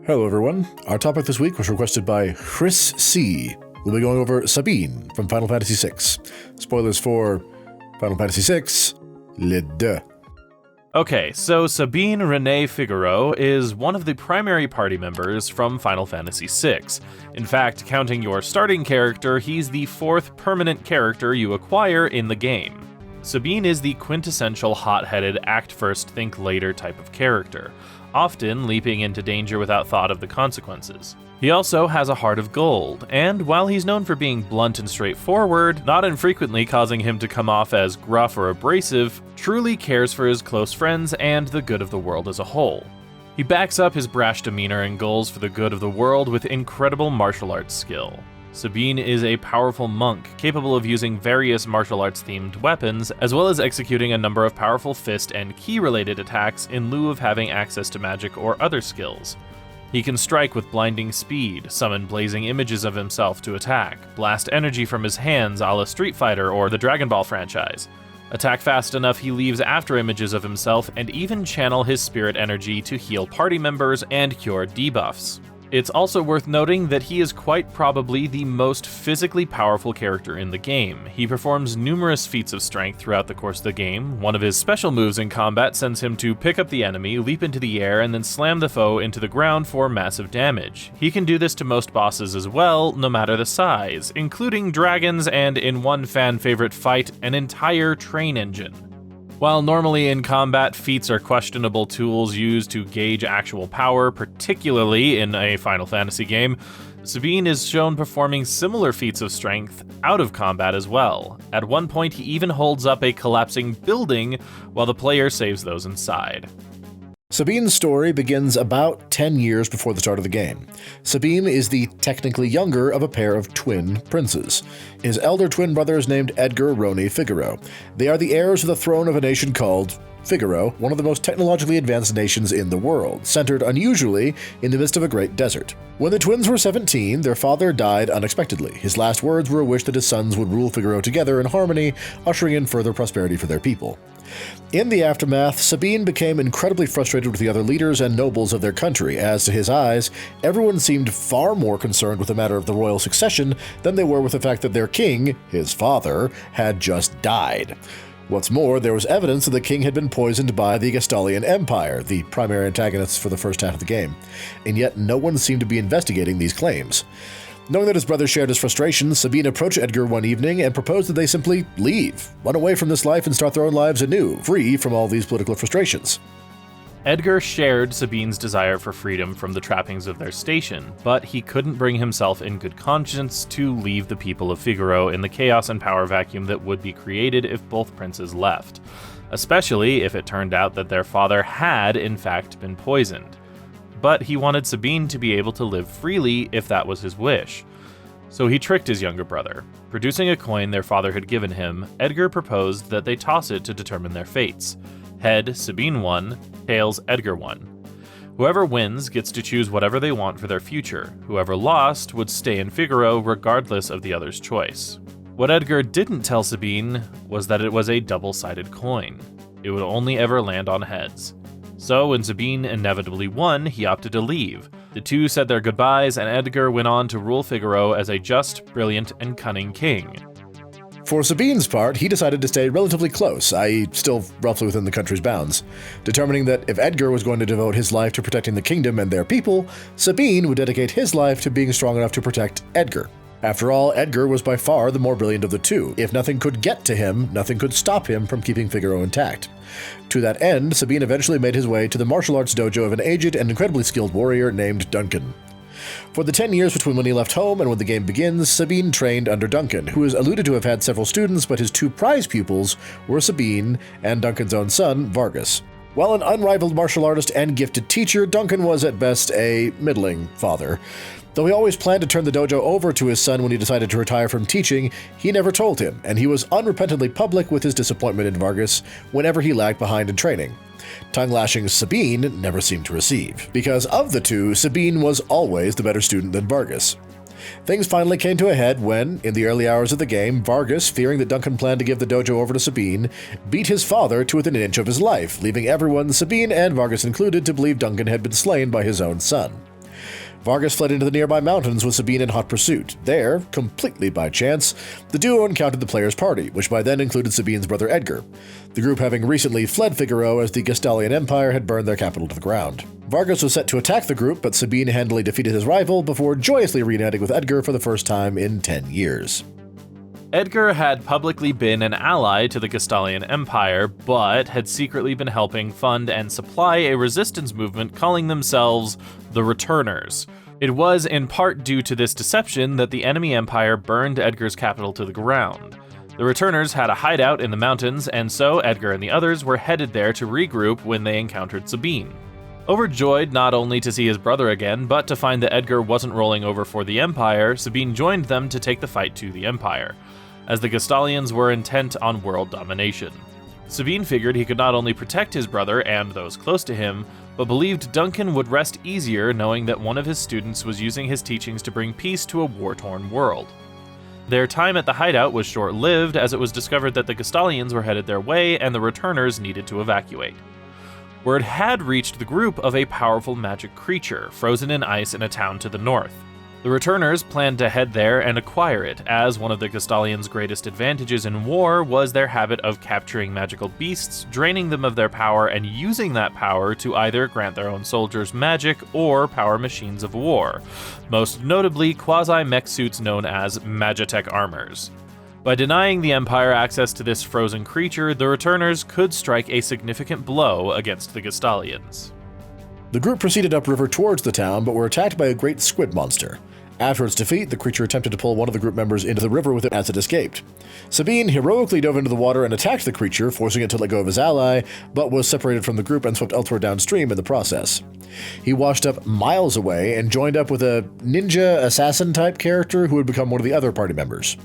Hello everyone, our topic this week was requested by Chris C. We'll be going over Sabin from Final Fantasy VI. Spoilers for Final Fantasy VI, Le 2. Okay, so Sabin Rene Figaro is one of the primary party members from Final Fantasy VI. In fact, counting your starting character, he's the fourth permanent character you acquire in the game. Sabin is the quintessential hot-headed act-first-think-later type of character, often leaping into danger without thought of the consequences. He also has a heart of gold, and while he's known for being blunt and straightforward, not infrequently causing him to come off as gruff or abrasive, truly cares for his close friends and the good of the world as a whole. He backs up his brash demeanor and goals for the good of the world with incredible martial arts skill. Sabin is a powerful monk, capable of using various martial arts-themed weapons, as well as executing a number of powerful fist and ki-related attacks in lieu of having access to magic or other skills. He can strike with blinding speed, summon blazing images of himself to attack, blast energy from his hands a la Street Fighter or the Dragon Ball franchise, attack fast enough he leaves after images of himself, and even channel his spirit energy to heal party members and cure debuffs. It's also worth noting that he is quite probably the most physically powerful character in the game. He performs numerous feats of strength throughout the course of the game. One of his special moves in combat sends him to pick up the enemy, leap into the air, and then slam the foe into the ground for massive damage. He can do this to most bosses as well, no matter the size, including dragons and, in one fan-favorite fight, an entire train engine. While normally in combat, feats are questionable tools used to gauge actual power, particularly in a Final Fantasy game, Sabin is shown performing similar feats of strength out of combat as well. At one point, he even holds up a collapsing building while the player saves those inside. Sabin's story begins about 10 years before the start of the game. Sabin is the technically younger of a pair of twin princes. His elder twin brother is named Edgar Rene Figaro. They are the heirs to the throne of a nation called Figaro, one of the most technologically advanced nations in the world, centered unusually in the midst of a great desert. When the twins were 17, their father died unexpectedly. His last words were a wish that his sons would rule Figaro together in harmony, ushering in further prosperity for their people. In the aftermath, Sabin became incredibly frustrated with the other leaders and nobles of their country, as to his eyes, everyone seemed far more concerned with the matter of the royal succession than they were with the fact that their king, his father, had just died. What's more, there was evidence that the king had been poisoned by the Gestalian Empire, the primary antagonists for the first half of the game, and yet no one seemed to be investigating these claims. Knowing that his brother shared his frustration, Sabin approached Edgar one evening and proposed that they simply leave, run away from this life and start their own lives anew, free from all these political frustrations. Edgar shared Sabin's desire for freedom from the trappings of their station, but he couldn't bring himself in good conscience to leave the people of Figaro in the chaos and power vacuum that would be created if both princes left, especially if it turned out that their father had, in fact, been poisoned. But he wanted Sabin to be able to live freely if that was his wish. So he tricked his younger brother. Producing a coin their father had given him, Edgar proposed that they toss it to determine their fates. Head, Sabin won; tails, Edgar won. Whoever wins gets to choose whatever they want for their future. Whoever lost would stay in Figaro regardless of the other's choice. What Edgar didn't tell Sabin was that it was a double-sided coin. It would only ever land on heads. So when Sabin inevitably won, he opted to leave. The two said their goodbyes, and Edgar went on to rule Figaro as a just, brilliant, and cunning king. For Sabin's part, he decided to stay relatively close, i.e. still roughly within the country's bounds, determining that if Edgar was going to devote his life to protecting the kingdom and their people, Sabin would dedicate his life to being strong enough to protect Edgar. After all, Edgar was by far the more brilliant of the two. If nothing could get to him, nothing could stop him from keeping Figaro intact. To that end, Sabin eventually made his way to the martial arts dojo of an aged and incredibly skilled warrior named Duncan. For the 10 years between when he left home and when the game begins, Sabin trained under Duncan, who is alluded to have had several students, but his two prize pupils were Sabin and Duncan's own son, Vargas. While an unrivaled martial artist and gifted teacher, Duncan was at best a middling father. Though he always planned to turn the dojo over to his son when he decided to retire from teaching, he never told him, and he was unrepentantly public with his disappointment in Vargas whenever he lagged behind in training. Tongue-lashing Sabin never seemed to receive. Because of the two, Sabin was always the better student than Vargas. Things finally came to a head when, in the early hours of the game, Vargas, fearing that Duncan planned to give the dojo over to Sabin, beat his father to within an inch of his life, leaving everyone, Sabin and Vargas included, to believe Duncan had been slain by his own son. Vargas fled into the nearby mountains with Sabin in hot pursuit. There, completely by chance, the duo encountered the players' party, which by then included Sabin's brother Edgar, the group having recently fled Figaro as the Gestalian Empire had burned their capital to the ground. Vargas was set to attack the group, but Sabin handily defeated his rival before joyously reuniting with Edgar for the first time in 10 years. Edgar had publicly been an ally to the Gestalian Empire, but had secretly been helping fund and supply a resistance movement calling themselves the Returners. It was in part due to this deception that the enemy empire burned Edgar's capital to the ground. The Returners had a hideout in the mountains, and so Edgar and the others were headed there to regroup when they encountered Sabin. Overjoyed not only to see his brother again, but to find that Edgar wasn't rolling over for the Empire, Sabin joined them to take the fight to the Empire, as the Gestalians were intent on world domination. Sabin figured he could not only protect his brother and those close to him, but believed Duncan would rest easier knowing that one of his students was using his teachings to bring peace to a war-torn world. Their time at the hideout was short-lived, as it was discovered that the Gestalians were headed their way and the Returners needed to evacuate. Word had reached the group of a powerful magic creature, frozen in ice in a town to the north. The Returners planned to head there and acquire it, as one of the Gestalians' greatest advantages in war was their habit of capturing magical beasts, draining them of their power, and using that power to either grant their own soldiers magic or power machines of war, most notably quasi-mech suits known as Magitech armors. By denying the Empire access to this frozen creature, the Returners could strike a significant blow against the Gestalians. The group proceeded upriver towards the town, but were attacked by a great squid monster. After its defeat, the creature attempted to pull one of the group members into the river with it as it escaped. Sabin heroically dove into the water and attacked the creature, forcing it to let go of his ally, but was separated from the group and swept elsewhere downstream in the process. He washed up miles away and joined up with a ninja assassin-type character who had become one of the other party members.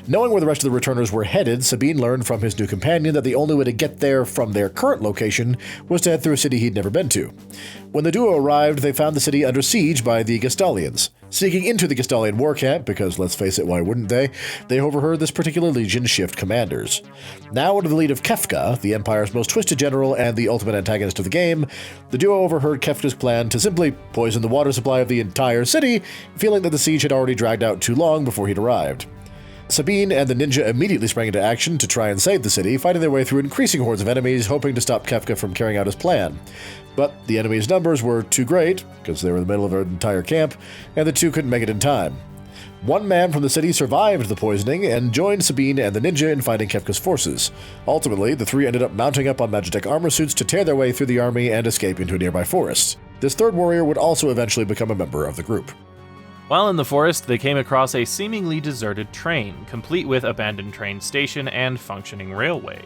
Knowing where the rest of the Returners were headed, Sabin learned from his new companion that the only way to get there from their current location was to head through a city he'd never been to. When the duo arrived, they found the city under siege by the Gestalians. Sneaking into the Gestalian war camp, because let's face it, why wouldn't they overheard this particular legion shift commanders. Now under the lead of Kefka, the Empire's most twisted general and the ultimate antagonist of the game, the duo overheard Kefka's plan to simply poison the water supply of the entire city, feeling that the siege had already dragged out too long before he'd arrived. Sabin and the ninja immediately sprang into action to try and save the city, fighting their way through increasing hordes of enemies, hoping to stop Kefka from carrying out his plan. But the enemies' numbers were too great, because they were in the middle of an entire camp, and the two couldn't make it in time. One man from the city survived the poisoning and joined Sabin and the ninja in fighting Kefka's forces. Ultimately, the three ended up mounting up on Magitech armor suits to tear their way through the army and escape into a nearby forest. This third warrior would also eventually become a member of the group. While in the forest, they came across a seemingly deserted train, complete with abandoned train station and functioning railway.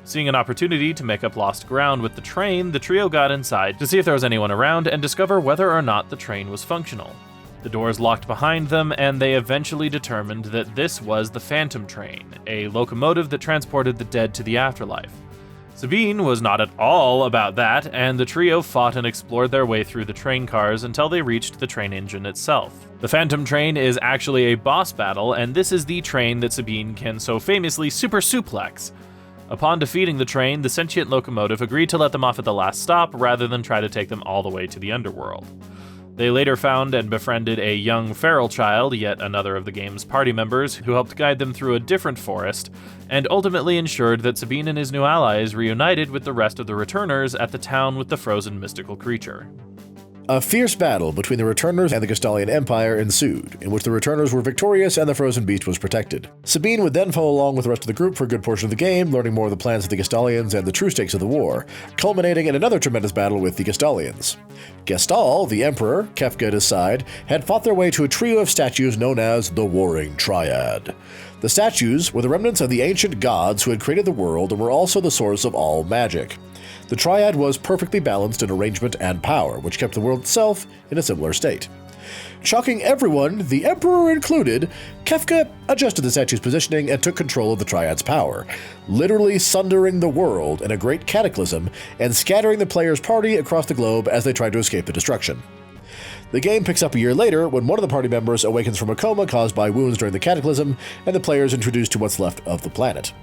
Seeing an opportunity to make up lost ground with the train, the trio got inside to see if there was anyone around and discover whether or not the train was functional. The doors locked behind them, and they eventually determined that this was the Phantom Train, a locomotive that transported the dead to the afterlife. Sabin was not at all about that, and the trio fought and explored their way through the train cars until they reached the train engine itself. The Phantom Train is actually a boss battle, and this is the train that Sabin can so famously super suplex. Upon defeating the train, the sentient locomotive agreed to let them off at the last stop rather than try to take them all the way to the underworld. They later found and befriended a young feral child, yet another of the game's party members, who helped guide them through a different forest, and ultimately ensured that Sabin and his new allies reunited with the rest of the Returners at the town with the frozen mystical creature. A fierce battle between the Returners and the Gestalian Empire ensued, in which the Returners were victorious and the frozen beast was protected. Sabin would then follow along with the rest of the group for a good portion of the game, learning more of the plans of the Gestalians and the true stakes of the war, culminating in another tremendous battle with the Gestalians. Gestal, the Emperor, Kefka at his side, had fought their way to a trio of statues known as the Warring Triad. The statues were the remnants of the ancient gods who had created the world and were also the source of all magic. The triad was perfectly balanced in arrangement and power, which kept the world itself in a similar state. Shocking everyone, the Emperor included, Kefka adjusted the statue's positioning and took control of the triad's power, literally sundering the world in a great cataclysm and scattering the players' party across the globe as they tried to escape the destruction. The game picks up a year later when one of the party members awakens from a coma caused by wounds during the cataclysm, and the players introduced to what's left of the planet.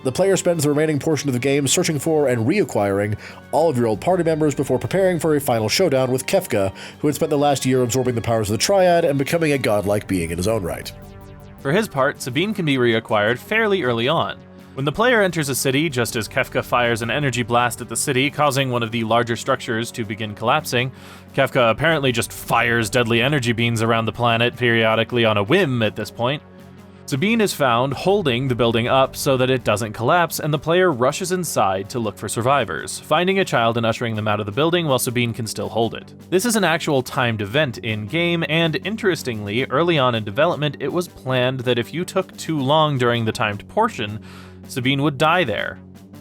the player spends the remaining portion of the game searching for and reacquiring all of your old party members before preparing for a final showdown with Kefka, who had spent the last year absorbing the powers of the Triad and becoming a godlike being in his own right. For his part, Sabin can be reacquired fairly early on. When the player enters a city, just as Kefka fires an energy blast at the city, causing one of the larger structures to begin collapsing, Kefka apparently just fires deadly energy beams around the planet periodically on a whim at this point. Sabin is found holding the building up so that it doesn't collapse, and the player rushes inside to look for survivors, finding a child and ushering them out of the building while Sabin can still hold it. This is an actual timed event in-game, and interestingly, early on in development, it was planned that if you took too long during the timed portion, Sabin would die there,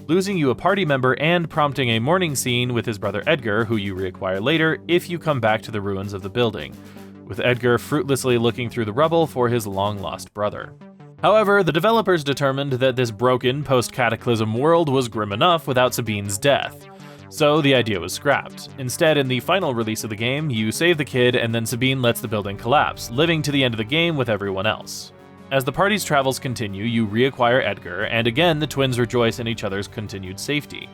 losing you a party member and prompting a mourning scene with his brother Edgar, who you reacquire later if you come back to the ruins of the building, with Edgar fruitlessly looking through the rubble for his long-lost brother. However, the developers determined that this broken post-cataclysm world was grim enough without Sabin's death, so the idea was scrapped. Instead, in the final release of the game, you save the kid and then Sabin lets the building collapse, living to the end of the game with everyone else. As the party's travels continue, you reacquire Edgar, and again the twins rejoice in each other's continued safety.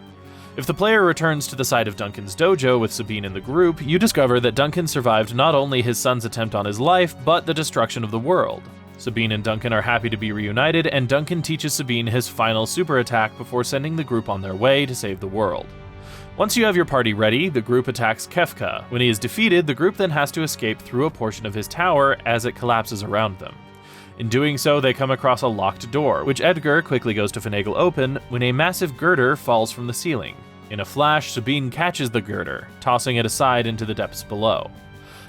If the player returns to the site of Duncan's dojo with Sabin in the group, you discover that Duncan survived not only his son's attempt on his life, but the destruction of the world. Sabin and Duncan are happy to be reunited, and Duncan teaches Sabin his final super attack before sending the group on their way to save the world. Once you have your party ready, the group attacks Kefka. When he is defeated, the group then has to escape through a portion of his tower as it collapses around them. In doing so, they come across a locked door, which Edgar quickly goes to finagle open when a massive girder falls from the ceiling. In a flash, Sabin catches the girder, tossing it aside into the depths below.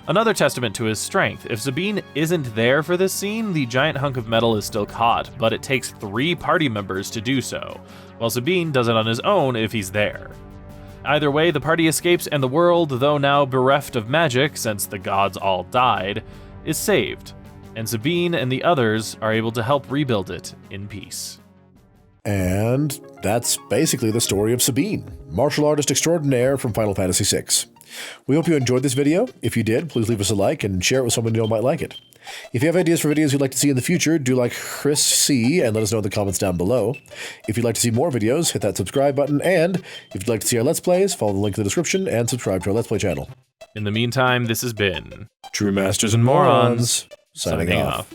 Another testament to his strength, if Sabin isn't there for this scene, the giant hunk of metal is still caught, but it takes 3 party members to do so, while Sabin does it on his own if he's there. Either way, the party escapes and the world, though now bereft of magic since the gods all died, is saved, and Sabin and the others are able to help rebuild it in peace. And that's basically the story of Sabin, martial artist extraordinaire from Final Fantasy VI. We hope you enjoyed this video. If you did, please leave us a like and share it with someone you know might like it. If you have ideas for videos you'd like to see in the future, do like Chris C and let us know in the comments down below. If you'd like to see more videos, hit that subscribe button, and if you'd like to see our Let's Plays, follow the link in the description and subscribe to our Let's Play channel. In the meantime, this has been True Masters and Morons, signing off.